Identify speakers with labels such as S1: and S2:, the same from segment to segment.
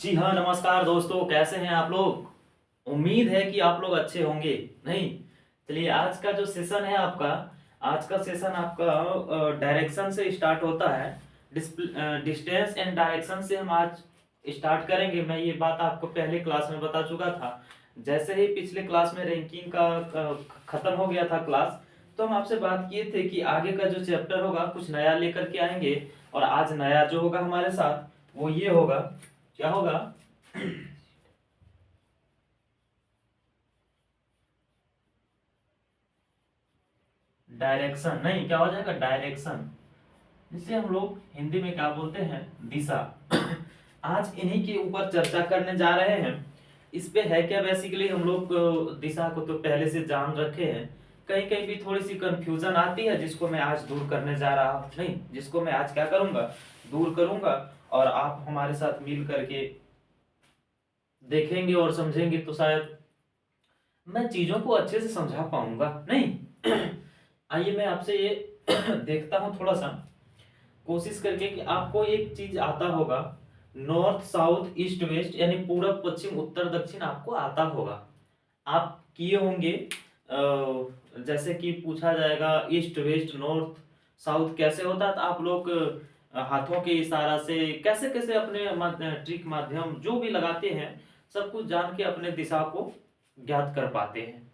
S1: जी हाँ, नमस्कार दोस्तों। कैसे हैं आप लोग? उम्मीद है कि आप लोग अच्छे होंगे। नहीं, चलिए आज का जो सेशन है आपका, आज का सेशन आपका डायरेक्शन से स्टार्ट होता है। डिस्टेंस एंड डायरेक्शन से हम आज स्टार्ट करेंगे। मैं ये बात आपको पहले क्लास में बता चुका था। जैसे ही पिछले क्लास में रैंकिंग का खत्म हो गया था क्लास, तो हम आपसे बात किए थे कि आगे का जो चैप्टर होगा कुछ नया लेकर के आएंगे। और आज नया जो होगा हमारे साथ वो ये होगा। क्या होगा? डायरेक्शन। नहीं, क्या हो जाएगा? डायरेक्शन, जिसे हम लोग हिंदी में क्या बोलते हैं? दिशा। आज इन्हीं के ऊपर चर्चा करने जा रहे हैं। इस पे है क्या, बेसिकली हम लोग दिशा को तो पहले से जान रखे हैं। कहीं कहीं भी थोड़ी सी कंफ्यूजन आती है, जिसको मैं आज दूर करने जा रहा हूँ। नहीं, जिसको मैं आज क्या करूंगा? दूर करूंगा। और आप हमारे साथ मिल करके देखेंगे और समझेंगे तो शायद मैं चीजों को अच्छे से समझा पाऊंगा। नहीं, आइए मैं आपसे ये देखता हूँ थोड़ा सा कोशिश करके कि आपको एक चीज आता होगा। नॉर्थ साउथ ईस्ट वेस्ट, यानी पूरब पश्चिम उत्तर दक्षिण आपको आता होगा। आप किए होंगे। जैसे कि पूछा जाएगा ईस्ट वेस्ट नॉर्थ साउथ कैसे होता है, तो आप लोग हाथों के इशारा से कैसे कैसे अपने ट्रिक माध्यम जो भी लगाते हैं, सब कुछ जान के अपने दिशा को ज्ञात कर पाते हैं।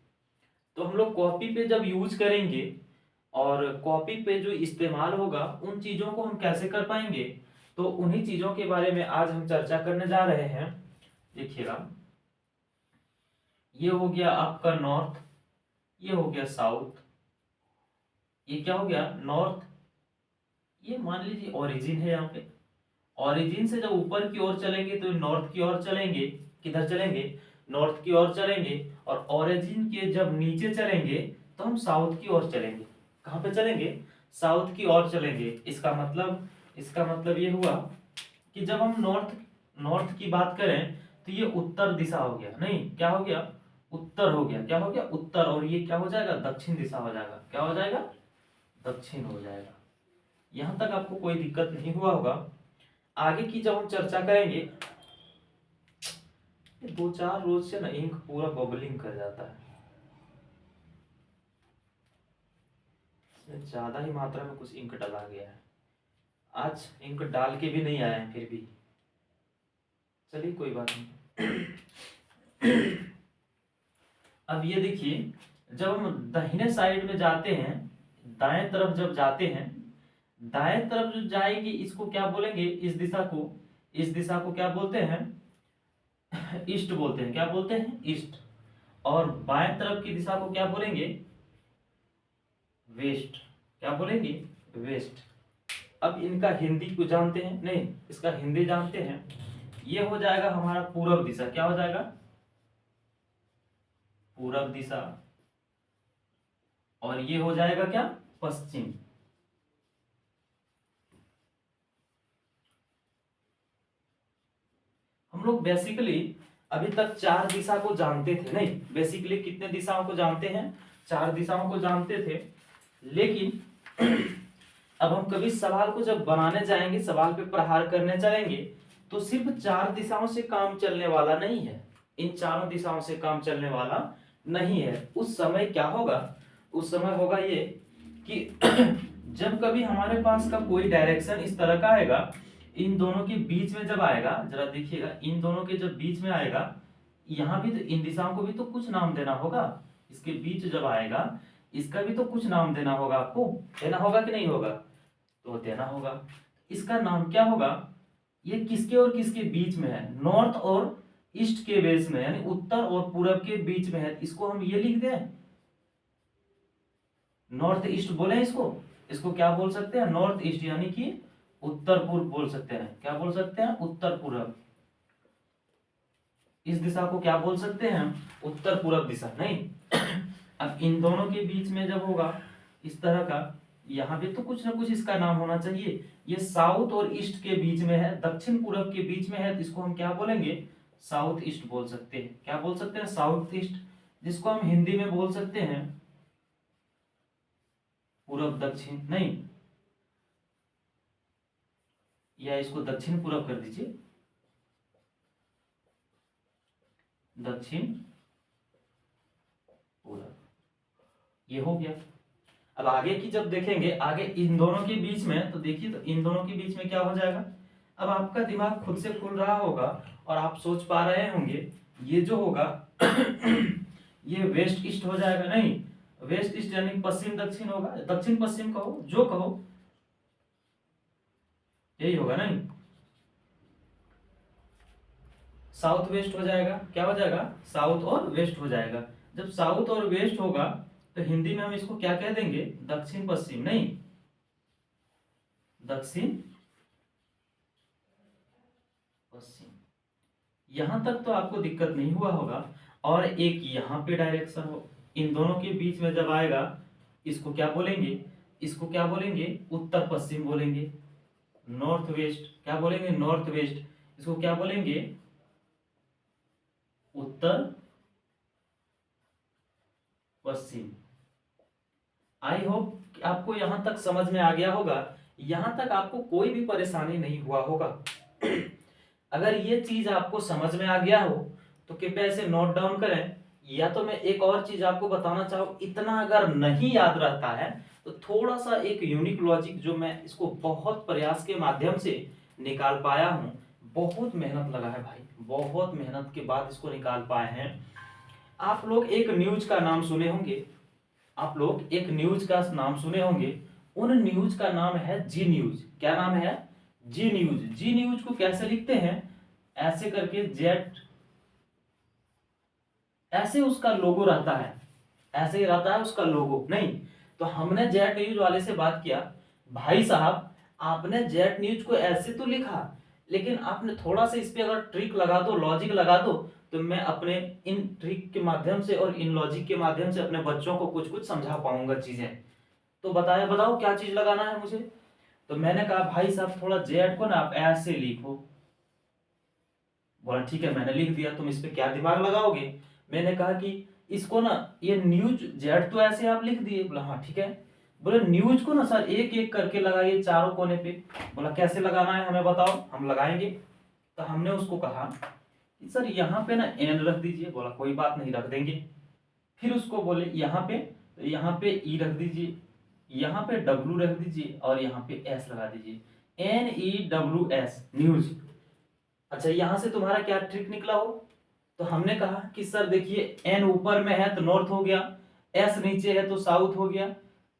S1: तो हम लोग कॉपी पे जब यूज करेंगे और कॉपी पे जो इस्तेमाल होगा, उन चीजों को हम कैसे कर पाएंगे, तो उन्हीं चीजों के बारे में आज हम चर्चा करने जा रहे हैं। देखिएगा, ये हो गया आपका नॉर्थ, ये हो गया साउथ, ये क्या हो गया? नॉर्थ। ये मान लीजिए ओरिजिन है यहाँ पे। ओरिजिन से जब ऊपर की ओर चलेंगे तो नॉर्थ की ओर चलेंगे। किधर चलेंगे? नॉर्थ की ओर चलेंगे। और ओरिजिन के जब नीचे चलेंगे तो हम साउथ की ओर चलेंगे। कहाँ पे चलेंगे? साउथ की ओर चलेंगे। इसका मतलब ये हुआ कि जब हम नॉर्थ नॉर्थ की बात करें तो ये उत्तर दिशा हो गया। नहीं, क्या हो गया? उत्तर हो गया। क्या हो गया? उत्तर। और ये क्या हो जाएगा? दक्षिण दिशा हो जाएगा। क्या हो जाएगा? दक्षिण हो जाएगा। यहां तक आपको कोई दिक्कत नहीं हुआ होगा। आगे की जब हम चर्चा करेंगे, ये दो चार रोज से ना इंक पूरा बबलिंग कर जाता है। इसमें ज्यादा ही मात्रा में कुछ इंक डाला गया है। आज इंक डाल के भी नहीं आया है फिर भी। चलिए कोई बात नहीं। अब ये देखिए, जब हम दाहिने साइड में जाते हैं, दाएं तरफ जब जाते हैं, दाएं तरफ जो जाएगी इसको क्या बोलेंगे? इस दिशा को क्या बोलते हैं? ईस्ट बोलते हैं। क्या बोलते हैं? ईस्ट। और बाएं तरफ की दिशा को क्या बोलेंगे? वेस्ट। क्या बोलेंगे? वेस्ट। अब इनका हिंदी को जानते हैं? नहीं, इसका हिंदी जानते हैं। ये हो जाएगा हमारा पूरब दिशा। क्या हो जाएगा? पूरब दिशा। और ये हो जाएगा क्या? पश्चिम। हम लोग बेसिकली अभी तक चार दिशा को जानते थे। नहीं, बेसिकली कितने दिशाओं को जानते हैं? चार दिशाओं को जानते थे। लेकिन अब हम कभी सवाल को जब बनाने जाएंगे, सवाल पे प्रहार करने चलेंगे, तो सिर्फ चार दिशाओं से काम चलने वाला नहीं है। इन चारों दिशाओं से काम चलने वाला नहीं है। उस समय क्या होगा? उस समय होगा ये कि जब कभी हमारे पास का कोई डायरेक्शन इस तरह का आएगा, इन दोनों के बीच में जब आएगा, जरा देखिएगा, इन दोनों के जब बीच में आएगा, यहाँ भी तो इन दिशाओं को भी तो कुछ नाम देना होगा। इसके बीच जब आएगा, इसका भी तो कुछ नाम देना होगा। आपको देना होगा कि नहीं होगा? तो देना होगा। इसका नाम क्या होगा? ये किसके और किसके बीच में है? नॉर्थ और ईस्ट के बेस में, यानी उत्तर और पूरब के बीच में है। इसको हम ये लिख दें, नॉर्थ ईस्ट बोले इसको। इसको क्या बोल सकते हैं? नॉर्थ ईस्ट, यानी कि उत्तर पूर्व बोल सकते हैं। क्या बोल सकते हैं? उत्तर पूरब। इस दिशा को क्या बोल सकते हैं हम? उत्तर पूरब दिशा। नहीं, अब इन दोनों के बीच में जब होगा इस तरह का, यहाँ पे तो कुछ ना कुछ इसका नाम होना चाहिए। ये साउथ और ईस्ट के बीच में है, दक्षिण पूरब के बीच में है, तो इसको हम क्या बोलेंगे? साउथ ईस्ट बोल सकते हैं। क्या बोल सकते हैं? South east. जिसको हम हिंदी में बोल सकते हैं पूरब दक्षिण। नहीं, या इसको दक्षिण पूरब कर दीजिए। दक्षिण पूरब, ये हो गया। अब आगे की जब देखेंगे, आगे इन दोनों के बीच में, तो देखिए तो इन दोनों के बीच में क्या हो जाएगा। अब आपका दिमाग खुद से खुल रहा होगा और आप सोच पा रहे होंगे ये जो होगा ये वेस्ट ईस्ट हो जाएगा। नहीं, वेस्ट ईस्ट यानी पश्चिम दक्षिण होगा, दक्षिण पश्चिम कहो जो कहो, यही होगा। नहीं, साउथ वेस्ट हो जाएगा। क्या हो जाएगा, साउथ और वेस्ट हो जाएगा। जब साउथ और वेस्ट होगा तो हिंदी में हम इसको क्या कह देंगे, दक्षिण पश्चिम। नहीं, दक्षिण पश्चिम। यहां तक तो आपको दिक्कत नहीं हुआ होगा। और एक यहाँ पे डायरेक्शन हो, इन दोनों के बीच में जब आएगा, इसको क्या बोलेंगे, इसको क्या बोलेंगे, उत्तर पश्चिम बोलेंगे। नॉर्थ वेस्ट क्या बोलेंगे, नॉर्थ वेस्ट। इसको क्या बोलेंगे, उत्तर पश्चिम। आई होप आपको यहां तक समझ में आ गया होगा। यहां तक आपको कोई भी परेशानी नहीं हुआ होगा। अगर ये चीज आपको समझ में आ गया हो तो कृपया इसे नोट डाउन करें। या तो मैं एक और चीज आपको बताना चाहूँ, इतना अगर नहीं याद रहता है तो थोड़ा सा एक यूनिक लॉजिक जो मैं इसको बहुत प्रयास के माध्यम से निकाल पाया हूँ, बहुत मेहनत लगा है भाई, बहुत मेहनत के बाद इसको निकाल पाए हैं। आप लोग एक न्यूज का नाम सुने होंगे, आप लोग एक न्यूज का नाम सुने होंगे। उन न्यूज का नाम है जी न्यूज। क्या नाम है, जी न्यूज। जी न्यूज को कैसे लिखते हैं, ऐसे करके जेट, ऐसे उसका लोगो रहता है, ऐसे ही रहता है उसका लोगो। नहीं, तो हमने जेट न्यूज वाले से बात किया, भाई साहब आपने जेट न्यूज को ऐसे तो लिखा, लेकिन आपने थोड़ा सा इस पे अगर ट्रिक लगा दो, लॉजिक लगा दो, तो मैं अपने इन ट्रिक के माध्यम से और इन लॉजिक के माध्यम से अपने बच्चों को कुछ कुछ समझा पाऊंगा चीजें। तो बताओ क्या चीज लगाना है मुझे। तो मैंने कहा भाई साहब थोड़ा जेट को ना आप ऐसे लिखो। बोला ठीक है, मैंने लिख दिया, तुम इस पे क्या दिमाग लगाओगे। मैंने कहा कि इसको ना, ये न्यूज जेड तो ऐसे आप लिख दिए। बोला हाँ ठीक है। बोले न्यूज को ना सर एक एक करके लगाइए चारों कोने पे। बोला कैसे लगाना है हमें बताओ, हम लगाएंगे। तो हमने उसको कहा कि सर यहाँ पे ना एन रख दीजिए। बोला कोई बात नहीं, रख देंगे। फिर उसको बोले यहाँ पे, तो यहाँ पे ई रख दीजिए, यहाँ पे डब्ल्यू रख दीजिए और यहाँ पे एस लगा दीजिए। NEWS news. अच्छा यहां से तुम्हारा क्या ट्रिक निकला हो। तो हमने कहा कि सर देखिए एन ऊपर में है तो नॉर्थ हो गया, एस नीचे है तो साउथ हो गया।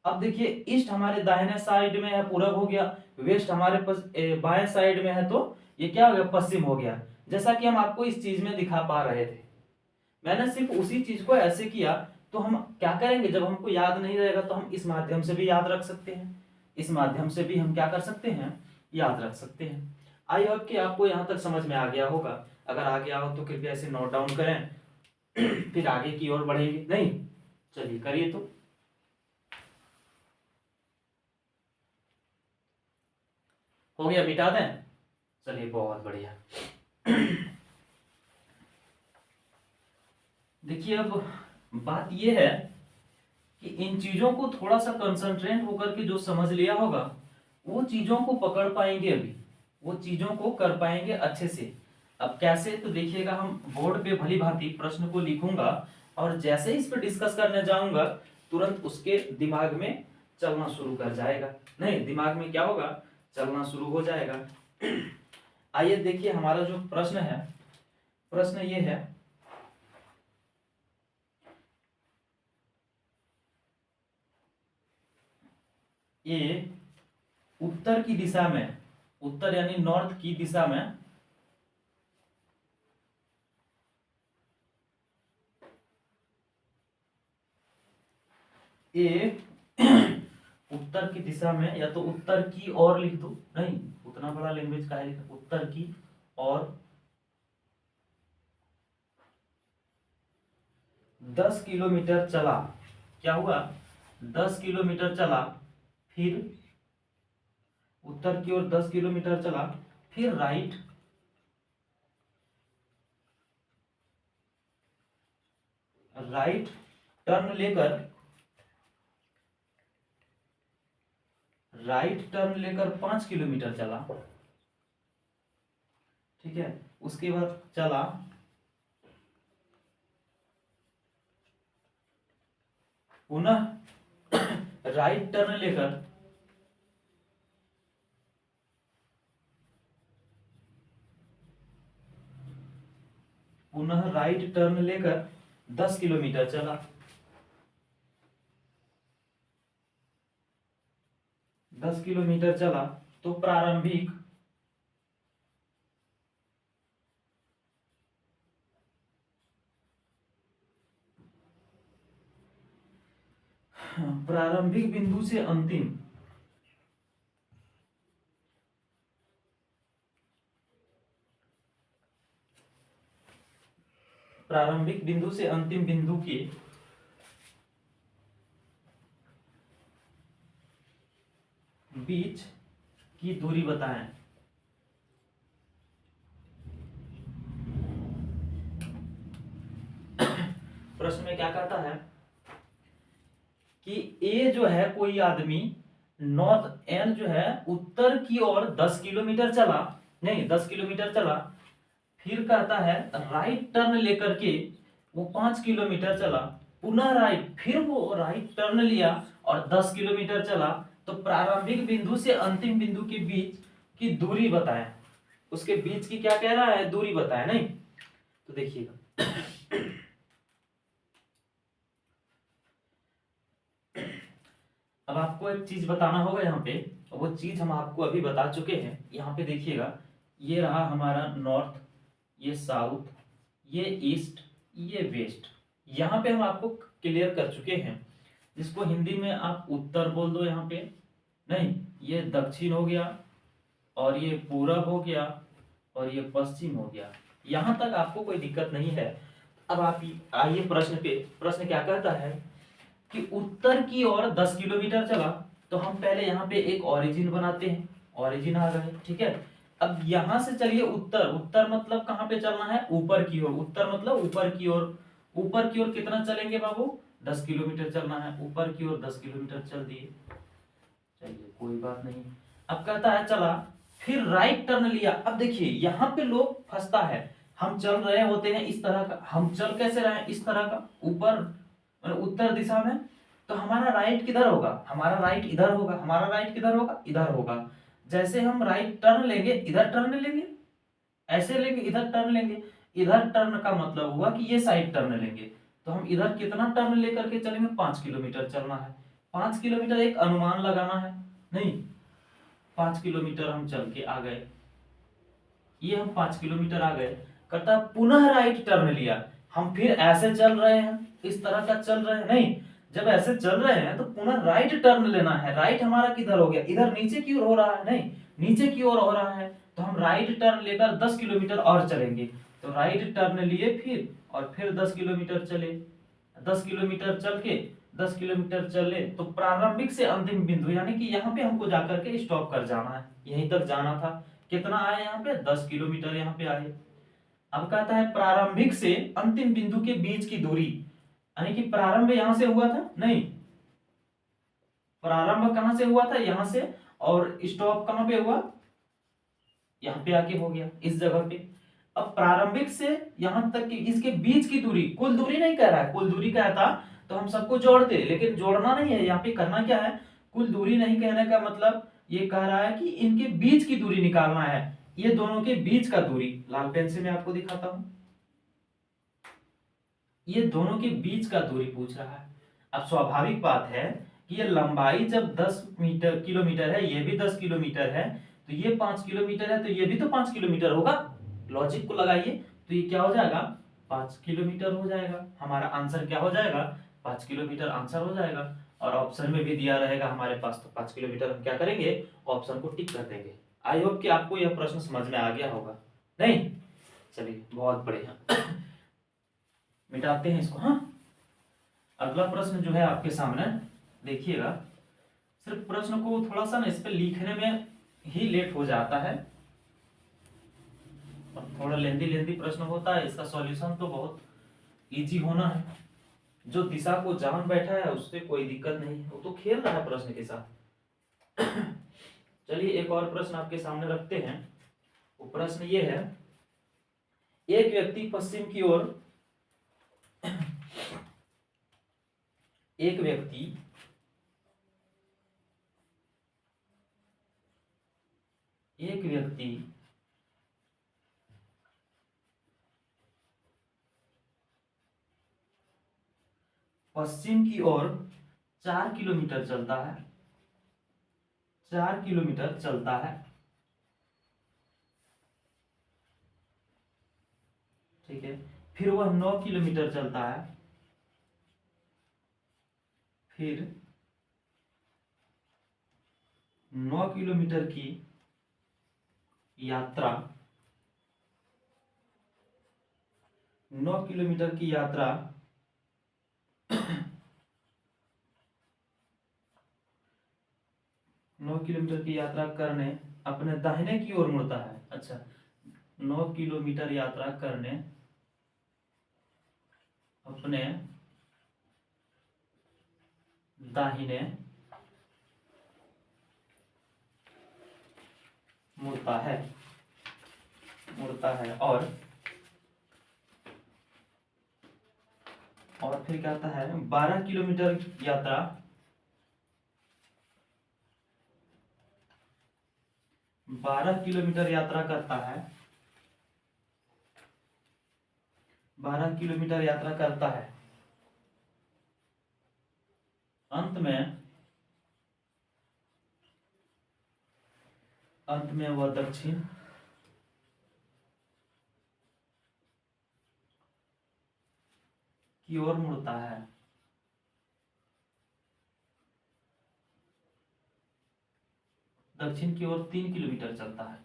S1: अब देखिए ईस्ट हमारे दाहिने साइड में है, पूरब हो गया। वेस्ट हमारे बाएं साइड में है तो ये क्या हो गया, पश्चिम हो गया। जैसा कि हम आपको इस चीज में दिखा पा रहे थे, मैंने सिर्फ उसी चीज को ऐसे किया। तो हम क्या करेंगे, जब हमको याद नहीं रहेगा तो हम इस माध्यम से भी याद रख सकते हैं, इस माध्यम से भी हम क्या कर सकते हैं, याद रख सकते हैं। आई होप कि आपको यहाँ तक समझ में आ गया होगा। अगर आ गया हो तो कृपया इसे नोट डाउन करें, फिर आगे की ओर बढ़ेंगे। नहीं, चलिए करिए। तो हो गया, मिटा दें। चलिए बहुत बढ़िया। देखिए अब बात यह है कि इन चीजों को थोड़ा सा कंसंट्रेट होकर के जो समझ लिया होगा वो चीजों को पकड़ पाएंगे, अभी वो चीजों को कर पाएंगे अच्छे से। अब कैसे, तो देखिएगा हम बोर्ड पे भली भांति प्रश्न को लिखूंगा और जैसे इस पे डिस्कस करने जाऊंगा तुरंत उसके दिमाग में चलना शुरू कर जाएगा। नहीं, दिमाग में क्या होगा, चलना शुरू हो जाएगा। आइए देखिए हमारा जो प्रश्न है, प्रश्न ये है, ये उत्तर की दिशा में, उत्तर यानी नॉर्थ की दिशा में एक उत्तर की दिशा में, या तो उत्तर की ओर लिख दो, नहीं उतना बड़ा लैंग्वेज का है लिखा, उत्तर की ओर 10 किलोमीटर चला। क्या हुआ, 10 किलोमीटर चला, फिर उत्तर की ओर 10 किलोमीटर चला, फिर राइट राइट टर्न लेकर, राइट टर्न लेकर 5 किलोमीटर चला। ठीक है, उसके बाद चला पुनः राइट टर्न लेकर पुनः राइट टर्न लेकर 10 किलोमीटर चला। 10 किलोमीटर चला तो प्रारंभिक बिंदु से अंतिम प्रारंभिक बिंदु से अंतिम बिंदु के बीच की दूरी बताएं। प्रश्न में क्या कहता है कि ए जो है कोई आदमी नॉर्थ एन जो है उत्तर की ओर 10 किलोमीटर चला, नहीं 10 किलोमीटर चला, फिर कहता है राइट टर्न लेकर के वो 5 किलोमीटर चला, पुनः राइट, फिर वो राइट टर्न लिया और 10 किलोमीटर चला, तो प्रारंभिक बिंदु से अंतिम बिंदु के बीच की दूरी बताएं। उसके बीच की क्या कह रहा है, दूरी बताएं। नहीं तो देखिएगा अब आपको एक चीज बताना होगा यहाँ पे, वो चीज हम आपको अभी बता चुके हैं। यहाँ पे देखिएगा, ये रहा हमारा नॉर्थ, ये साउथ, ये ईस्ट, ये वेस्ट। यहाँ पे हम आपको क्लियर कर चुके हैं, जिसको हिंदी में आप उत्तर बोल दो यहाँ पे, नहीं ये दक्षिण हो गया, और ये पूरब हो गया, और ये पश्चिम हो गया। यहाँ तक आपको कोई दिक्कत नहीं है। अब आप आइए प्रश्न पे। प्रश्न क्या कहता है कि उत्तर की ओर 10 किलोमीटर चला, तो हम पहले यहाँ पे एक ओरिजिन बनाते हैं। ओरिजिन आ गए, ठीक है। अब यहां से चलिए उत्तर, उत्तर मतलब कहाँ पे चलना है, ऊपर की ओर। उत्तर मतलब ऊपर की ओर। ऊपर की ओर कितना चलेंगे बाबू, 10 किलोमीटर चलना है। ऊपर की ओर 10 किलोमीटर चल दिए, चलिए कोई बात नहीं। अब कहता है चला, फिर राइट टर्न लिया। अब देखिए यहाँ पे लोग फंसता है, हम चल रहे होते हैं इस तरह का, हम चल कैसे रहे हैं, इस तरह का, ऊपर उत्तर दिशा में, तो हमारा राइट किधर होगा, हमारा राइट इधर होगा। हमारा राइट किधर होगा, इधर होगा। जैसे हम राइट टर्न लेंगे, इधर टर्न लेंगे, ऐसे लेंगे, इधर टर्न लेंगे। इधर टर्न का मतलब हुआ कि ये साइड टर्न लेंगे, तो हम इधर कितना टर्न लेकर के चलेंगे, 5 किलोमीटर चलना है। 5 किलोमीटर एक अनुमान लगाना है, नहीं 5 किलोमीटर हम चल के आ गए, ये हम 5 किलोमीटर आ गए। कहता पुनः राइट टर्न लिया। हम फिर ऐसे चल रहे हैं, इस तरह का चल रहे हैं, नहीं जब ऐसे चल रहे हैं तो पुनः राइट टर्न लेना है। राइट हमारा किधर हो गया, इधर नीचे की ओर हो रहा है, नहीं नीचे की ओर हो रहा है, तो हम राइट टर्न लेकर 10 किलोमीटर और चलेंगे। तो राइट टर्न लिए फिर, और फिर 10 किलोमीटर चले। 10 किलोमीटर चल के 10 किलोमीटर चले तो प्रारंभिक से अंतिम बिंदु, यानी कि यहाँ पे हमको जाकर के स्टॉप कर जाना है, यहीं तक जाना था। कितना आए यहाँ पे, 10 किलोमीटर यहाँ पे आए। अब कहता है प्रारंभिक से अंतिम बिंदु के बीच की दूरी, यानी कि प्रारंभ यहां से हुआ था, नहीं प्रारंभ कहां से हुआ था, यहां से, और स्टॉप कहां पे हुआ, यहां पे आके हो गया, इस जगह पे। अब प्रारंभिक से यहां तक की इसके बीच की दूरी, कुल दूरी नहीं कह रहा है, कुल दूरी कहता तो हम सबको जोड़ते, लेकिन जोड़ना नहीं है। यहाँ पे करना क्या है, कुल दूरी नहीं कहने का मतलब ये कह रहा है कि इनके बीच की दूरी निकालना है, ये दोनों के बीच का दूरी। लाल पेन से मैं आपको दिखाता हूं, ये दोनों के बीच का दूरी पूछ रहा है। अब स्वाभाविक बात है कि ये लंबाई जब 10 किलोमीटर है, ये भी 10 किलोमीटर है, तो ये 5 किलोमीटर है, तो ये भी तो 5 किलोमीटर होगा। लॉजिक को लगाइए, तो ये क्या हो जाएगा, 5 किलोमीटर हो जाएगा। हमारा आंसर क्या हो जाएगा, 5 किलोमीटर आंसर हो जाएगा। और ऑप्शन में भी दिया रहेगा हमारे पास, तो 5 किलोमीटर हम क्या करेंगे, ऑप्शन को टिक कर देंगे। आई होप कि आपको यह प्रश्न समझ में आ गया होगा, नहीं चलिए बहुत बढ़िया। मिटाते हैं इसको। हाँ, अगला प्रश्न जो है आपके सामने देखिएगा। सिर्फ प्रश्न को थोड़ा सा ना इस पे लिखने में ही लेट हो जाता है, और थोड़ा लेंदी प्रश्न होता है। इसका सॉल्यूशन तो बहुत इजी होना है, जो दिशा को जान बैठा है उससे कोई दिक्कत नहीं है, वो तो खेल रहा है प्रश्न के साथ। चलिए एक और प्रश्न आपके सामने रखते हैं। वो प्रश्न ये है, एक व्यक्ति पश्चिम की ओर एक व्यक्ति एक व्यक्ति पश्चिम की ओर 4 किलोमीटर चलता है, 4 किलोमीटर चलता है, ठीक है। फिर वह 9 किलोमीटर चलता है, फिर 9 किलोमीटर की यात्रा 9 किलोमीटर की यात्रा 9 किलोमीटर की यात्रा करने अपने दाहिने की ओर मुड़ता है। अच्छा, 9 किलोमीटर यात्रा करने अपने दाहिने मुड़ता है, और फिर क्या आता है, 12 किलोमीटर यात्रा 12 किलोमीटर यात्रा करता है, 12 किलोमीटर यात्रा करता है। अंत में वह दक्षिण की ओर मुड़ता है। दक्षिण की ओर 3 किलोमीटर चलता है,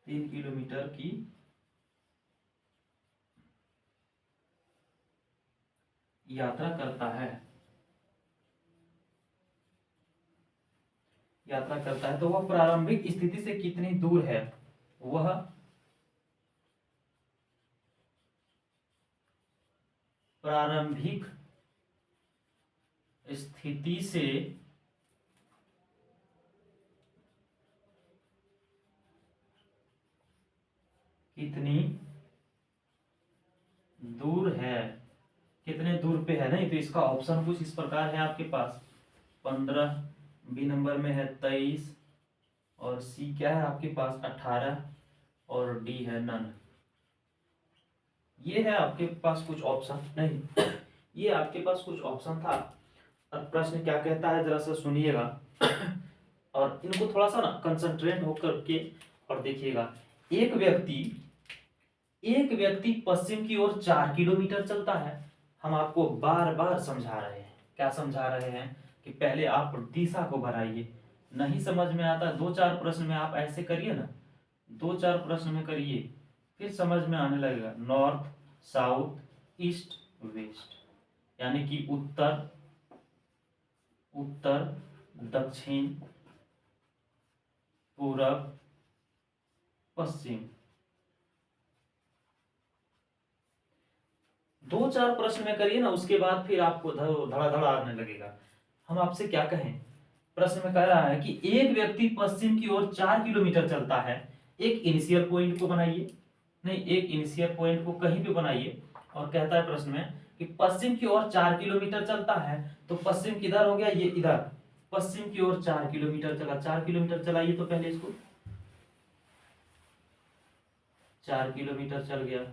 S1: 3 किलोमीटर की यात्रा करता है, तो वह प्रारंभिक स्थिति से कितनी दूर है? वह प्रारंभिक स्थिति से कितनी दूर है, कितने दूर पे है। नहीं तो इसका ऑप्शन कुछ इस प्रकार है आपके पास, 15, बी नंबर में है 23, और सी क्या है आपके पास 18, और डी है नन। ये है आपके पास कुछ ऑप्शन। नहीं, ये आपके पास कुछ ऑप्शन था। अब प्रश्न क्या कहता है जरा सा सुनिएगा और इनको थोड़ा सा ना कंसंट्रेट होकर के और देखिएगा। एक व्यक्ति पश्चिम की ओर 4 किलोमीटर चलता है। हम आपको बार बार समझा रहे हैं, क्या समझा रहे हैं कि पहले आप दिशा को बढ़ाइए। नहीं समझ में आता 2-4 प्रश्न में आप ऐसे करिए ना, 2-4 प्रश्न में करिए, फिर समझ में आने लगेगा। नॉर्थ, साउथ, ईस्ट, वेस्ट, यानी कि उत्तर, दक्षिण, पूरब, पश्चिम। 2-4 प्रश्न में करिए ना, उसके बाद फिर आपको धड़ाधड़ आने लगेगा। हम आपसे क्या कहें, प्रश्न में कह रहा है कि एक व्यक्ति पश्चिम की ओर 4 किलोमीटर चलता है। एक इनिशियल पॉइंट को बनाइए, नहीं एक इनिशियल पॉइंट को कहीं पे बनाइए, और कहता है प्रश्न में कि पश्चिम की ओर 4 किलोमीटर चलता है। तो पश्चिम किधर हो गया, ये इधर। पश्चिम की ओर 4 किलोमीटर चला, 4 किलोमीटर चलाइए तो पहले इसको, 4 किलोमीटर चल गया।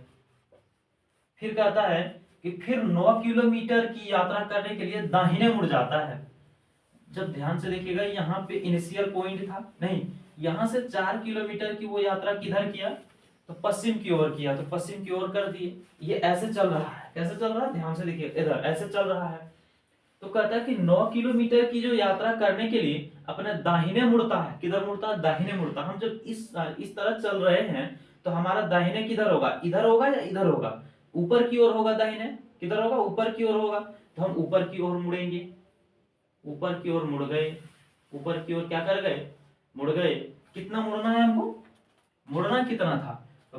S1: फिर कहता है कि फिर 9 किलोमीटर की यात्रा करने के लिए दाहिने मुड़ जाता है। जब ध्यान से देखिएगा, यहाँ पे इनिशियल पॉइंट था, नहीं यहां से 4 किलोमीटर की वो यात्रा किधर किया, तो पश्चिम की ओर किया, तो पश्चिम की ओर कर दिए। ये ऐसे चल रहा है, कैसे चल रहा है ध्यान से देखिए, इधर ऐसे चल रहा है। तो कहता है कि 9 किलोमीटर की जो यात्रा करने के लिए अपने दाहिने मुड़ता है। किधर मुड़ता है, दाहिने मुड़ता। हम जब इस तरह चल रहे हैं तो हमारा दाहिने किधर होगा, इधर होगा या इधर होगा, ऊपर की ओर होगा। दाहिने किधर होगा, ऊपर की ओर होगा, तो हम ऊपर की ओर मुड़ेंगे। ऊपर की ओर मुड़ गए, ऊपर की ओर क्या कर गए, मुड़ गए। कितना मुड़ना है हमको, मुड़ना कितना था, तो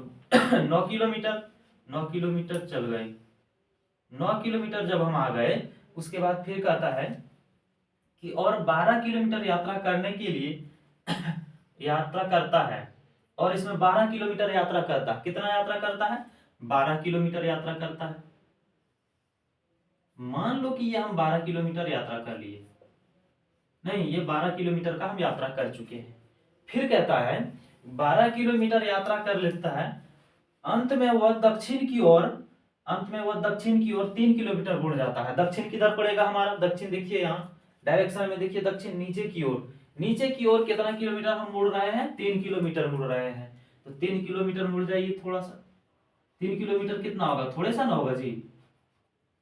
S1: 9 किलोमीटर, 9 किलोमीटर चल गए। 9 किलोमीटर जब हम आ गए, उसके बाद फिर कहता है कि और 12 किलोमीटर यात्रा करने के लिए यात्रा करता है, और इसमें 12 किलोमीटर यात्रा करता, कितना यात्रा करता है, 12 किलोमीटर यात्रा करता है। मान लो कि ये हम 12 किलोमीटर यात्रा कर लिए, नहीं ये 12 किलोमीटर का हम यात्रा कर चुके हैं। फिर कहता है 12 किलोमीटर यात्रा कर लेता है, अंत में वह दक्षिण की ओर 3 किलोमीटर मुड़ जाता है। दक्षिण किधर पड़ेगा हमारा, दक्षिण देखिए यहाँ डायरेक्शन में देखिए, दक्षिण नीचे की ओर कितना किलोमीटर हम मुड़ रहे हैं, 3 किलोमीटर मुड़ रहे हैं। तो 3 किलोमीटर मुड़ जाइए थोड़ा सा। 3 किलोमीटर कितना होगा, थोड़े सा ना होगा जी,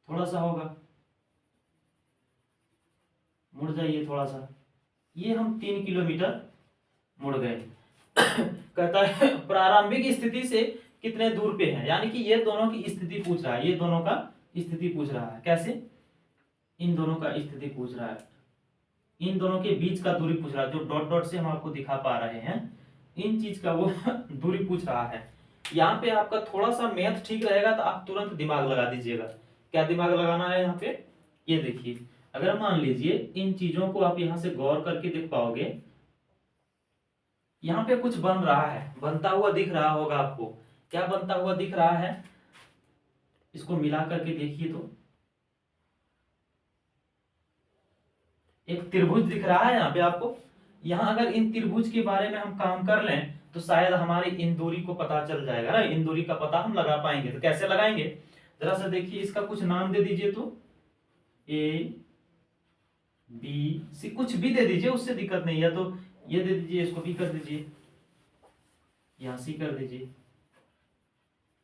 S1: थोड़ा सा होगा, मुड़ जाइए थोड़ा सा। ये हम 3 किलोमीटर मुड़ गए। कहता है प्रारंभिक स्थिति से कितने दूर पे है, यानी कि ये दोनों की स्थिति पूछ रहा है, ये दोनों का स्थिति पूछ रहा है। कैसे, इन दोनों का स्थिति पूछ रहा है, इन दोनों के बीच का दूरी पूछ रहा है। जो डॉट डॉट से हम आपको दिखा पा रहे हैं, इन चीज का वो दूरी पूछ रहा है। यहाँ पे आपका थोड़ा सा मैथ ठीक रहेगा तो आप तुरंत दिमाग लगा दीजिएगा। क्या दिमाग लगाना है यहाँ पे, ये देखिए, अगर मान लीजिए इन चीजों को आप यहाँ से गौर करके देख पाओगे, यहाँ पे कुछ बन रहा है, बनता हुआ दिख रहा होगा आपको। क्या बनता हुआ दिख रहा है, इसको मिला करके देखिए तो एक त्रिभुज दिख रहा है यहाँ पे आपको। यहाँ अगर इन त्रिभुज के बारे में हम काम कर लें तो शायद हमारी इन दूरी को पता चल जाएगा ना, इन दूरी का पता हम लगा पाएंगे। तो कैसे लगाएंगे, जरा सा देखिए, इसका कुछ नाम दे दीजिए तो, ए बी सी कुछ भी दे दीजिए, उससे दिक्कत नहीं है। तो ये दे दीजिए, इसको बी कर दीजिए, यहाँ सी कर दीजिए।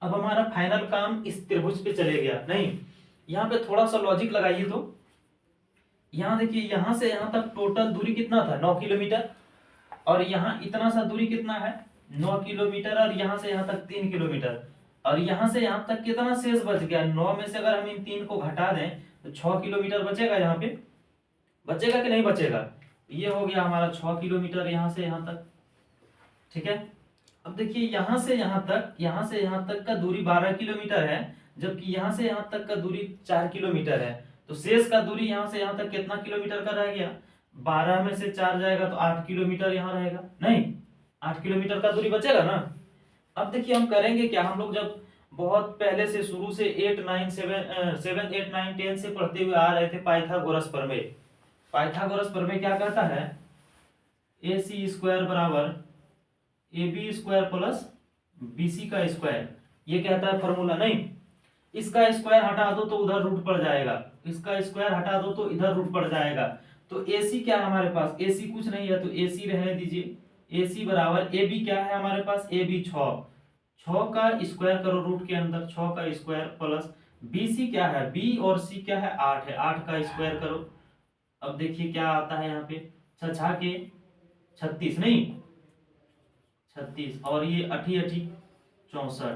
S1: अब हमारा फाइनल काम इस त्रिभुज पे चले गया। नहीं, यहाँ पे थोड़ा सा लॉजिक लगाइए तो, यहाँ देखिए, यहाँ से यहाँ तक टोटल दूरी कितना था, 9 किलोमीटर, और यहाँ इतना सा दूरी कितना है, 9 किलोमीटर, और यहाँ से यहाँ तक 3 किलोमीटर, और यहाँ से यहाँ तक कितना शेष बच गया, 9 में से अगर हम इन 3 को घटा दें तो 6 किलोमीटर बचेगा। यहाँ पे बचेगा कि नहीं बचेगा, ये हो गया हमारा 6 किलोमीटर यहाँ से यहाँ तक। ठीक है, अब देखिए यहाँ से यहाँ तक का दूरी 12 किलोमीटर है, जबकि यहाँ से यहाँ तक का दूरी 4 किलोमीटर है। तो शेष का दूरी यहाँ से यहाँ तक कितना किलोमीटर का रह गया, 12 में से 4 जाएगा तो 8 किलोमीटर यहाँ रहेगा। नहीं, 8 किलोमीटर का दूरी बचेगा ना। अब देखिए हम करेंगे क्या, हम लोग जब बहुत पहले से शुरू से 8 9 7 8 9 10 से पढ़ते हुए आ रहे थे पाइथागोरस प्रमेय। पाइथागोरस प्रमेय क्या कहता है, AC स्क्वायर बराबर AB स्क्वायर प्लस BC का स्क्वायर, ये कहता है फॉर्मूला। नहीं, इसका स्क्वायर हटा दो तो उधर रूट पड़ जाएगा, इसका स्क्वायर हटा दो तो इधर रूट पड़ जाएगा। तो AC क्या है हमारे पास, AC कुछ नहीं है तो AC रहने दीजिए। AC बराबर AB क्या है हमारे पास, AB 6 का स्क्वायर करो रूट के अंदर, 6 का स्क्वायर प्लस BC क्या है, B और C क्या है, 8 है, 8 का स्क्वायर करो। अब देखिए क्या आता है यहाँ पे, 6 के 36, नहीं 36, और ये 8 64।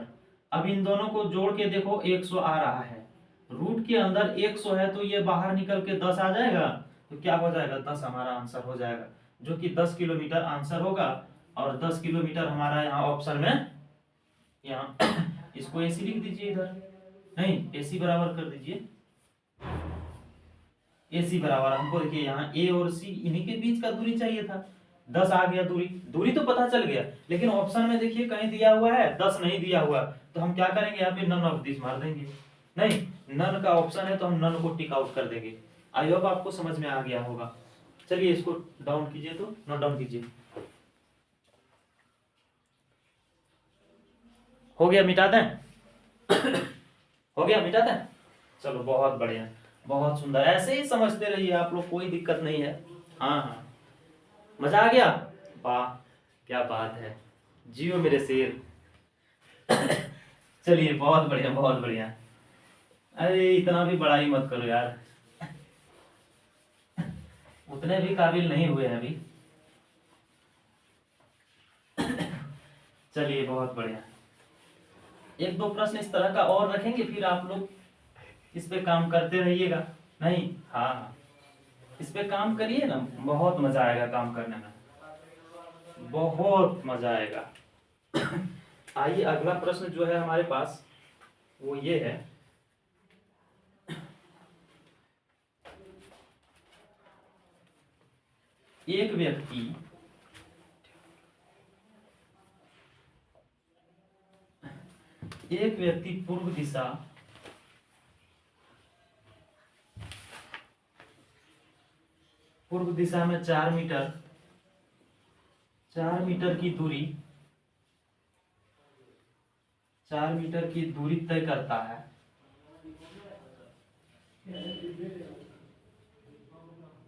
S1: अब इन दोनों को जोड़ के देखो 100 आ रहा है, रूट के अंदर 100 है तो ये बाहर निकल के 10 आ जाएगा। तो क्या हो जाएगा, 10 हमारा आंसर हो जाएगा, जो कि 10 किलोमीटर आंसर होगा। और 10 किलोमीटर हमारा यहाँ ऑप्शन में, यहाँ इसको AC लिख दीजिए इधर, नहीं AC बराबर कर दीजिए, AC बराबर हमको देखिए यहाँ A और C इन्हीं के बीच का दूरी चाहिए था, 10 आ गया। दूरी तो पता चल गया, लेकिन ऑप्शन में देखिए कहीं दिया हुआ है 10 नहीं दिया हुआ, तो हम क्या करेंगे, यहाँ पे नन ऑफ दिस मार देंगे। नहीं, नन का ऑप्शन है तो हम नन को टिक आउट कर देंगे। आई होप आपको समझ में आ गया होगा। चलिए इसको डाउन कीजिए, तो नोट डाउन कीजिए। हो गया, मिटा दें हो गया, मिटा दें, चलो बहुत बढ़िया, बहुत सुंदर। ऐसे ही समझते रहिए आप लोग, कोई दिक्कत नहीं है। हाँ हाँ, मजा आ गया, वाह क्या बात है, जियो मेरे शेर चलिए बहुत बढ़िया, बहुत बढ़िया। अरे इतना भी बड़ाई मत करो यार उतने भी काबिल नहीं हुए हैं अभी चलिए बहुत बढ़िया। एक दो प्रश्न इस तरह का और रखेंगे, फिर आप लोग इस पे काम करते रहिएगा। नहीं, हाँ हाँ, इस पे काम करिए ना, बहुत मजा आएगा काम करने में, बहुत मजा आएगा आइए अगला प्रश्न जो है हमारे पास वो ये है, एक व्यक्ति पूर्व दिशा पूर्व दिशा में 4 मीटर, 4 मीटर की दूरी, 4 मीटर की दूरी तय करता है,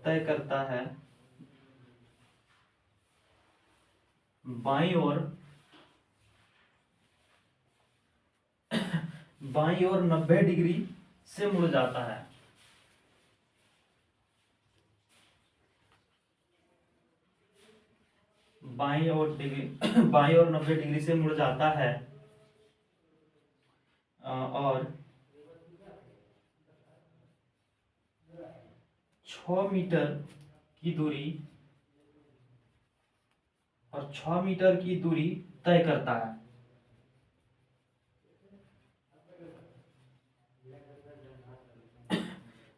S1: तय करता है बाईं ओर, बाईं ओर 90 डिग्री से मुड़ जाता है। बाईं ओर 90 डिग्री से मुड़ जाता है और 6 मीटर की दूरी, और 6 मीटर की दूरी तय करता है।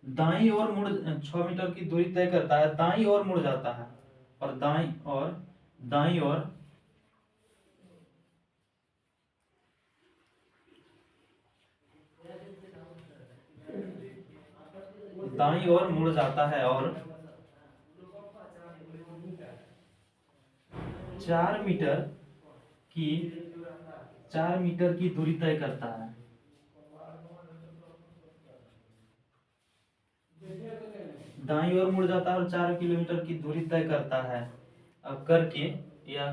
S1: दाईं ओर मुड़ 6 मीटर की दूरी तय करता है, दाईं ओर मुड़ जाता है, और दाईं ओर दाईं ओर मुड़ जाता है और 4 मीटर की 4 मीटर की दूरी तय करता है। दाईं ओर मुड़ जाता है और 4 किलोमीटर की दूरी तय करता है। अब करके या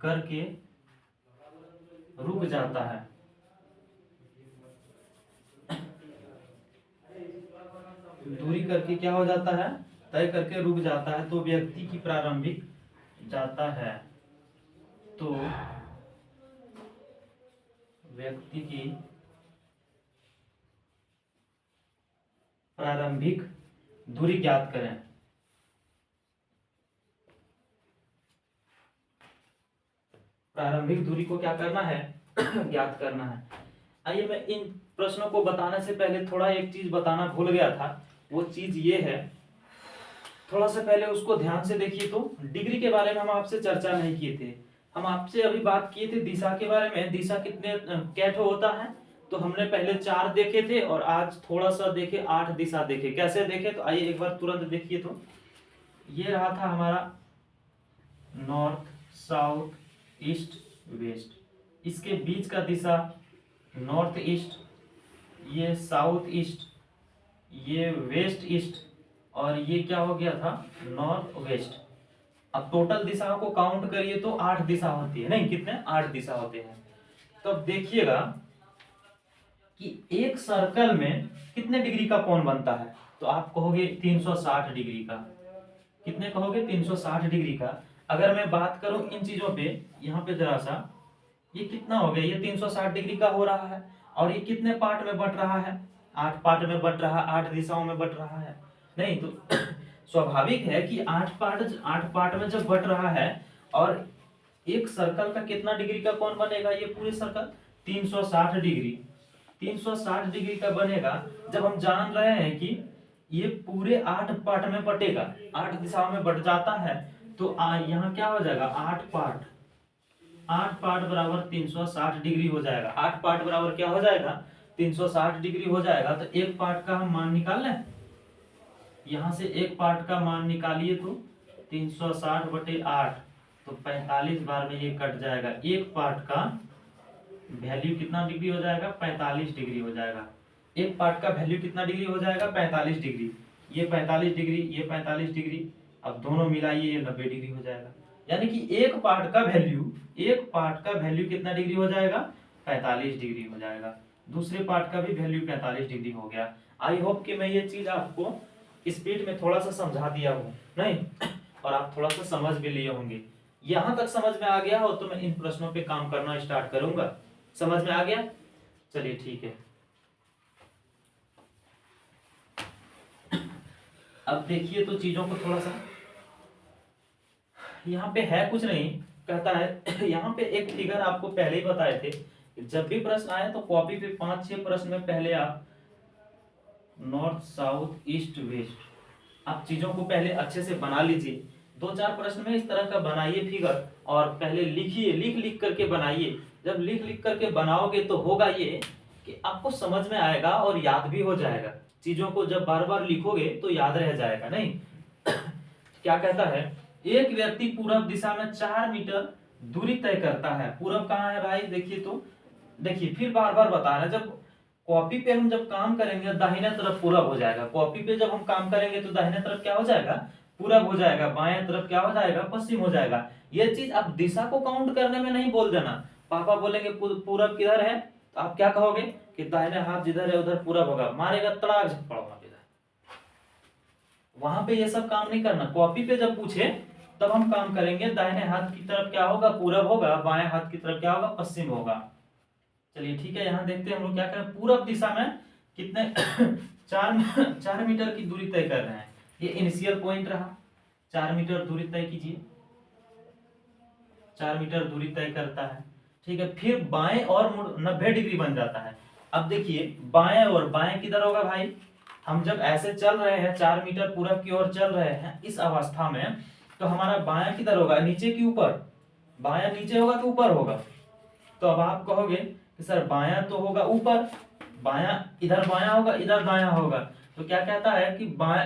S1: करके रुक जाता है। दूरी करके क्या हो जाता है, तय करके रुक जाता है। तो व्यक्ति की प्रारंभिक जाता है, तो व्यक्ति की प्रारंभिक दूरी ज्ञात करें। प्रारंभिक दूरी को क्या करना है, ज्ञात करना है। आइए मैं इन प्रश्नों को बताने से पहले थोड़ा एक चीज बताना भूल गया था। वो चीज ये है, थोड़ा सा पहले उसको ध्यान से देखिए। तो डिग्री के बारे में हम आपसे चर्चा नहीं किए थे। हम आपसे अभी बात किए थे दिशा के बारे में। दिशा कितने कैठो होता है, तो हमने पहले 4 देखे थे और आज थोड़ा सा देखे 8 दिशा देखे। कैसे देखे, तो आइए एक बार तुरंत देखिए। तो ये रहा था हमारा नॉर्थ, साउथ, ईस्ट, वेस्ट। इसके बीच का दिशा नॉर्थ ईस्ट, ये साउथ ईस्ट, ये वेस्ट ईस्ट, और ये क्या हो गया था, नॉर्थ वेस्ट। अब टोटल दिशाओं को काउंट करिए तो 8 दिशा होती है। नहीं, कितने, 8 दिशा होते हैं। तो अब देखिएगा कि एक सर्कल में कितने डिग्री का कोण बनता है, तो आप कहोगे 360 डिग्री का। कितने कहोगे, 360 डिग्री का। अगर मैं बात करूं इन चीजों पे, यहाँ पे जरा सा, ये कितना हो गया, ये 360 डिग्री का हो रहा है। और ये कितने पार्ट में बट रहा है, 8 पार्ट में बट रहा है, 8 दिशाओं में बट रहा है। नहीं तो स्वाभाविक है कि 8 पार्ट में जब बट रहा है, और एक सर्कल का कितना डिग्री का कोण बनेगा, ये पूरे सर्कल 360 डिग्री, 360 डिग्री का बनेगा। जब हम जान रहे हैं कि ये पूरे 8 पार्ट में बटेगा, 8 दिशाओं में बट जाता है, तो यहाँ क्या हो जाएगा, 8 पार्ट बराबर 360 डिग्री हो जाएगा। 8 पार्ट बराबर क्या हो जाएगा, 360 डिग्री हो जाएगा। तो एक पार्ट का हम मान निकाल लें, यहां से एक पार्ट का मान निकालिए, तो 360 बटे 8, तो 45 बार में ये कट जाएगा। एक पार्ट का वैल्यू कितना डिग्री हो जाएगा, 45 डिग्री हो जाएगा। एक पार्ट का वैल्यू कितना डिग्री हो जाएगा, 45 डिग्री। ये 45 डिग्री, ये 45 डिग्री, अब दोनों मिलाइए, ये 90 डिग्री हो जाएगा। यानी कि एक पार्ट का वैल्यू कितना डिग्री हो जाएगा, 45 डिग्री हो जाएगा। दूसरे पार्ट का भी वैल्यू 45 डिग्री हो गया। आई होप कि मैं ये चीज आपको स्पीड में थोड़ा सा समझा दिया हूँ, नहीं, और आप थोड़ा सा समझ भी लिए होंगे। यहां तक समझ में आ गया हो तो मैं इन प्रश्नों पे काम करना स्टार्ट करूंगा। समझ में आ गया, चलिए ठीक है। अब देखिए तो चीजों को थोड़ा सा, यहाँ पे है कुछ नहीं, कहता है यहाँ पे एक फिगर आपको पहले ही बताए थे। जब भी प्रश्न आए तो कॉपी पे 5-6 प्रश्न में पहले आप नॉर्थ, साउथ, ईस्ट, वेस्ट, आप चीजों को पहले अच्छे से बना लीजिए। 2-4 प्रश्न में इस तरह का बनाइए फिगर, और पहले लिखिए, लिख करके बनाइए। जब लिख करके बनाओगे तो होगा ये कि आपको समझ में आएगा और याद भी हो जाएगा। चीजों को जब बार बार लिखोगे तो याद रह जाएगा। नहीं क्या कहता है, एक व्यक्ति पूरब दिशा में 4 मीटर दूरी तय करता है। पूरब कहाँ है भाई, देखिए तो, देखिए फिर बार बार बता रहे हैं, जब कॉपी पे हम जब काम करेंगे दाहिने तरफ पूरब हो जाएगा, कॉपी पे जब हम काम करेंगे तो दाहिने तरफ क्या हो जाएगा, पूरब हो जाएगा, बाएं तरफ क्या हो जाएगा, पश्चिम हो जाएगा। ये चीज आप दिशा को काउंट करने में नहीं बोल देना। पापा बोलेंगे पूरब किधर है, तो आप क्या कहोगे कि दाहिने हाथ जिधर है उधर पूरब होगा, मारेगा तड़ाक झपड़ वहां पे। वहां पे ये सब काम नहीं करना। कॉपी पे जब पूछे तब हम काम करेंगे, दाहिने हाथ की तरफ क्या होगा, पूरब होगा, बाएं हाथ की तरफ क्या होगा, पश्चिम होगा। चलिए ठीक है, यहाँ देखते हैं हम लोग क्या करें, पूरब दिशा में कितने 4 मीटर की दूरी तय कर रहे हैं। ये इनिशियल पॉइंट रहा, 4 मीटर दूरी तय कीजिए, 4 मीटर दूरी तय करता है। ठीक है, फिर बाएं और मुड़ 90 डिग्री बन जाता है। अब देखिए बाएं और बाएं किधर होगा भाई, हम जब ऐसे चल रहे हैं 4 मीटर पूरब की ओर चल रहे हैं इस अवस्था में, तो हमारा बायां किधर होगा, नीचे की ऊपर, बायां नीचे होगा कि ऊपर होगा। तो अब आप कहोगे कि सर बायां तो होगा ऊपर, बायां इधर बायां होगा, इधर दायां होगा। तो क्या कहता है कि बाएं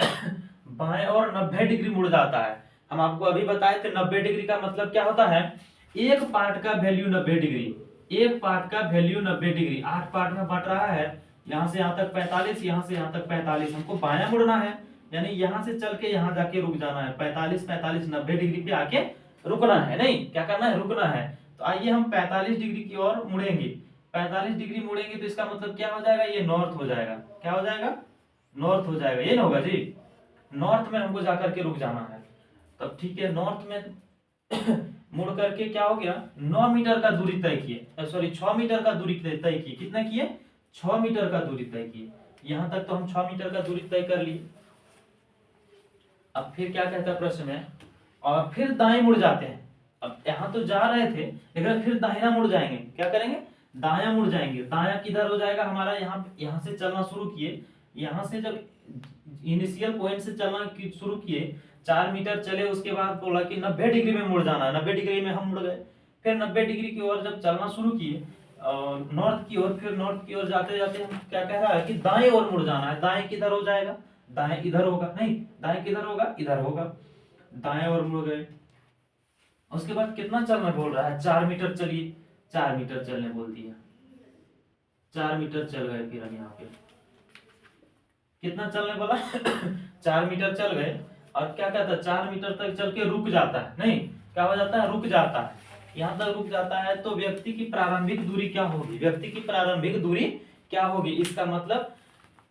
S1: बाएं और 90 डिग्री मुड़ जाता है। हम आपको अभी बताए थे 90 डिग्री का मतलब क्या होता है, एक पार्ट का वैल्यू 90 डिग्री, एक पार्ट का वैल्यू 90 डिग्री। 8 पार्ट में बट रहा है, यहाँ से यहाँ तक 45, यहाँ से यहाँ तक 45, हमको बायां मुड़ना है, यानी यहाँ से चल के यहाँ जाके रुक जाना है, 45 45 90 डिग्री पे आके रुकना है। नहीं क्या करना है, रुकना है। तो आइए हम 45 डिग्री की ओर मुड़ेंगे, 45 डिग्री मुड़ेंगे तो इसका मतलब क्या हो जाएगा, ये नॉर्थ हो जाएगा। क्या हो जाएगा, नॉर्थ हो जाएगा। ये ना होगा जी, नॉर्थ में हमको जाकर के रुक जाना है। तब ठीक है, नॉर्थ में मुड़ करके क्या हो गया, 9 मीटर का दूरी तय किए, सॉरी 6 मीटर का दूरी तय किए। कितना किए, 6 मीटर का दूरी तय किए। यहां तक तो हम 6 मीटर का दूरी तय कर लिए। अब फिर क्या कहता है प्रश्न में, और फिर दाएं मुड़ जाते हैं। अब यहाँ तो जा रहे थे लेकिन फिर दाहिना मुड़ जाएंगे। क्या करेंगे, दायां मुड़ जाएंगे। दायां किधर हो जाएगा हमारा, यहाँ से चलना शुरू किए, यहाँ से जब इनिशियल पॉइंट से चलना शुरू किए, 4 मीटर चले, उसके बाद बोला कि 90 डिग्री में मुड़ जाना है। 90 डिग्री में हम मुड़ गए, फिर 90 डिग्री की ओर जब चलना शुरू किए नॉर्थ की ओर, फिर नॉर्थ की ओर जाते जाते हम क्या कह रहा है कि दाएं ओर मुड़ जाना है। दाएं किधर हो जाएगा, दाएं इधर होगा, नहीं दाएं किधर होगा, इधर होगा। दाएं ओर मुड़ गए। उसके बाद कितना चलना बोल रहा है, 4 मीटर चलिए, 4 मीटर चलने बोल दिया, 4 मीटर चल गए। फिर हम यहाँ पे कितना चलने बोला 4 मीटर चल गए, और क्या कहता है 4 मीटर तक चल के रुक जाता है। नहीं क्या हो जाता है, रुक जाता है। यहाँ तक रुक जाता है तो व्यक्ति की प्रारंभिक दूरी क्या होगी, व्यक्ति की प्रारंभिक दूरी क्या होगी, इसका मतलब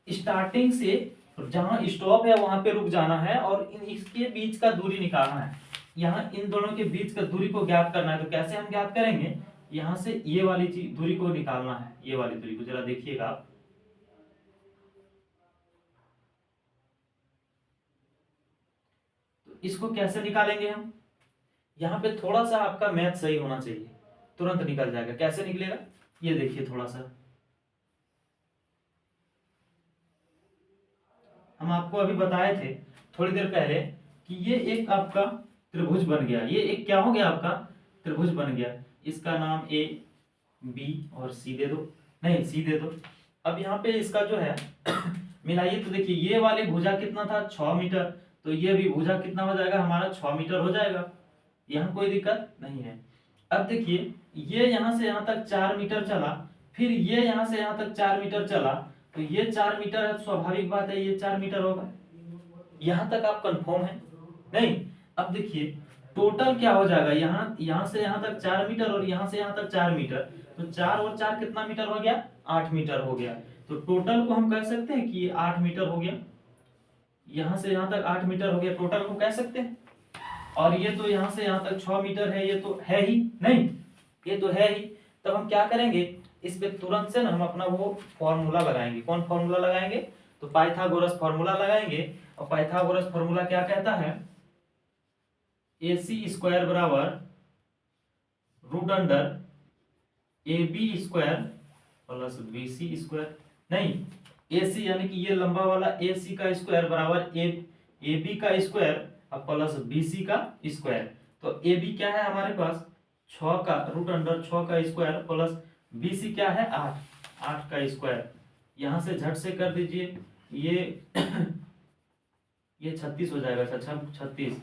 S1: स्टार्टिंग से जहां स्टॉप है वहां पे रुक जाना है, और इसके बीच का दूरी निकालना है। यहाँ इन दोनों के बीच का दूरी को ज्ञात करना है। तो कैसे हम ज्ञात करेंगे, यहाँ से ये वाली चीज दूरी को निकालना है, ये वाली दूरी को जरा देखिएगा आप। तो इसको कैसे निकालेंगे हम, यहाँ पे थोड़ा सा आपका मैथ सही होना चाहिए, तुरंत निकल जाएगा। कैसे निकलेगा, ये देखिए थोड़ा सा, हम आपको अभी बताए थे थोड़ी देर पहले कि ये एक आपका त्रिभुज बन गया, ये एक क्या हो गया आपका त्रिभुज बन गया। इसका नाम ए बी और सी दे दो, नहीं सी दे दो। अब यहाँ पे इसका जो है मिलाइए तो देखिए ये वाली भुजा कितना था, 6 मीटर, तो ये भी भुजा कितना हो जाएगा हमारा, 6 मीटर हो जाएगा। यहाँ कोई दिक्कत नहीं है। अब देखिए ये यहाँ से यहाँ तक 4 मीटर चला, फिर ये यहाँ से यहाँ तक 4 मीटर चला, तो ये 4 मीटर है, स्वाभाविक बात है ये 4 मीटर होगा। यहाँ तक आप कंफर्म है, नहीं। अब देखिए टोटल क्या हो जाएगा, यहाँ से यहाँ तक 4 मीटर और यहाँ से यहाँ तक 4 मीटर, तो 4 और 4 कितना मीटर हो गया, 8 मीटर हो गया। तो टोटल को हम कह सकते हैं कि ये 8 मीटर हो गया, यहाँ से यहाँ तक 8 मीटर हो गया, टोटल को कह सकते हैं। और ये तो यहाँ से यहाँ तक 6 मीटर है, ये तो है ही, नहीं ये तो है ही। तब हम क्या करेंगे, इस पे तुरंत से ना हम अपना वो फॉर्मूला लगाएंगे। कौन फॉर्मूला लगाएंगे, तो पाइथागोरस फॉर्मूला लगाएंगे। और पाइथागोरस फॉर्मूला क्या कहता है, AC स्क्वायर बराबर root under AB square plus BC square, नहीं AC यानी कि ये लंबा वाला AC का स्क्वायर बराबर AB का स्क्वायर प्लस BC का स्क्वायर। तो AB क्या है हमारे पास 6 का रूट अंडर 6 का स्क्वायर प्लस BC क्या है 8, 8 का स्क्वायर, यहाँ से झट से कर दीजिए, ये ये 36 हो जाएगा, 36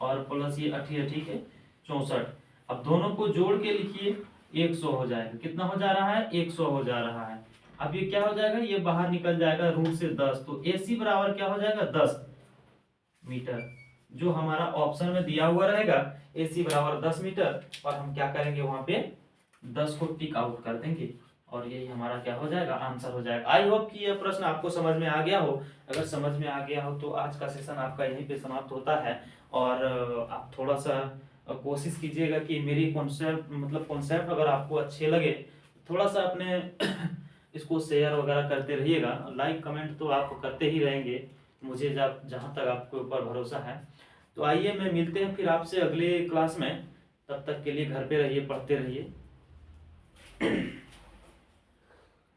S1: और प्लस ये 8 ठीक है 64। अब दोनों को जोड़ के लिखिए 100 हो जाएगा। कितना हो जा रहा है? 100 हो जा रहा है। अब ये क्या हो जाएगा? ये बाहर निकल जाएगा रूट से 10, तो AC बराबर क्या हो जाएगा? 10 मीटर। जो हमारा ऑप्शन में दिया हुआ रहेगा AC बराबर 10 मीटर, और हम क्या करेंगे वहां पे 10 को टिक आउट कर देंगे, और यही हमारा क्या हो जाएगा? आंसर हो जाएगा। आई होप कि यह प्रश्न आपको समझ में आ गया हो। अगर समझ में आ गया हो तो आज का सेशन आपका यहीं पे समाप्त होता है। और आप थोड़ा सा कोशिश कीजिएगा कि मेरी कॉन्सेप्ट अगर आपको अच्छे लगे, थोड़ा सा अपने इसको शेयर वगैरह करते रहिएगा। लाइक कमेंट तो आप करते ही रहेंगे, मुझे जहाँ तक आपके ऊपर भरोसा है। तो आइए मैं मिलते हैं फिर आपसे अगले क्लास में। तब तक के लिए घर पे रहिए, पढ़ते रहिए।